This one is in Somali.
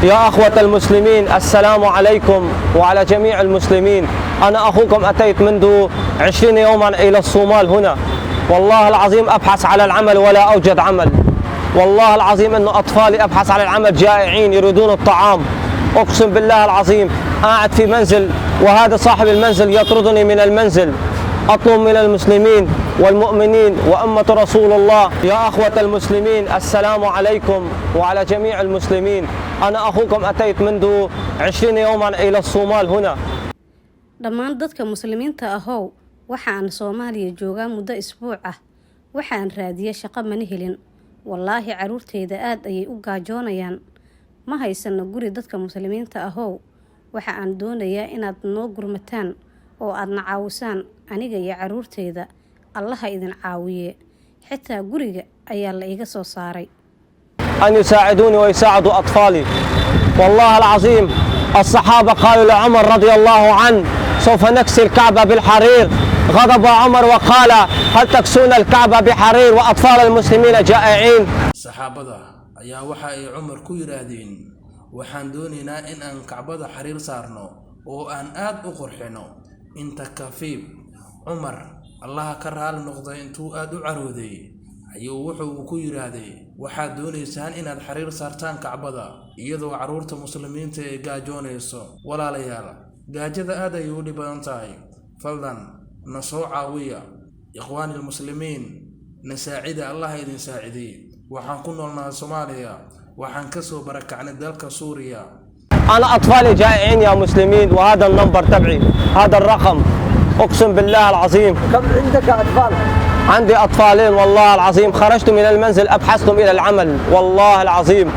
يا أخوة المسلمين، السلام عليكم وعلى جميع المسلمين. أنا أخوكم أتيت منذ 20 يوما إلى الصومال هنا، والله العظيم أبحث على العمل ولا أوجد عمل. والله العظيم أن أطفالي أبحث على العمل جائعين يريدون الطعام. أقسم بالله العظيم قاعد في منزل وهذا صاحب المنزل يطردني من المنزل. أطلب من المسلمين والمؤمنين وأمة رسول الله، يا أخوة المسلمين، السلام عليكم وعلى جميع المسلمين. أنا أخوكم أتيت منذ 20 يوما إلى الصومال هنا. dhammaan dadka muslimiinta ahow waxaan Soomaaliya joogaa muddo isbuuc ah. waxaan raadiyay shaqo mana helin. wallaahi caruurteyda aad ayay u gaajoonayaan. ma haysano guri dadka muslimiinta ahow. waxa aan doonayaa inaad noo gurmataan oo aad na caawisaan aniga iyo caruurteyda. Allah idin caawiye. xitaa guriga ayaa la iga soo saaray. أن يساعدوني ويساعدوا أطفالي. والله العظيم الصحابة قالوا لعمر رضي الله عنه سوف نكسي الكعبة بالحرير. غضب عمر وقال هل تكسون الكعبة بحرير وأطفال المسلمين جائعين. صحابة ayaa waxa ay Umar ku yiraahdeen waxaan doonaynaa in aan Kacbada xariir saarno oo aan aad u qurxino. inta kafiib Umar Allah ka raali noqday intuu aad u carooday ayuu wuxuu ku yiraahday waxaad doonaysaan inaad xariir saartaan Kacbada iyadoo caruurta muslimiinta ay gaajoonayso. walaalayaal gaajada aad ay u dhiban tahay. faldan nasoo caawiya ikhwaan muslimiin nasaacida Allah idin saaciday. waxaan ku noolnahay Soomaaliya waxaan ka soo barakacnay dalka Suuriya. أنا أطفالي جائعين يا مسلمين وهذا النمبر تبعي هذا الرقم. أقسم بالله العظيم. كم عندك أطفال؟ عندي أطفالين والله العظيم. خرجت من المنزل أبحثهم إلى العمل والله العظيم.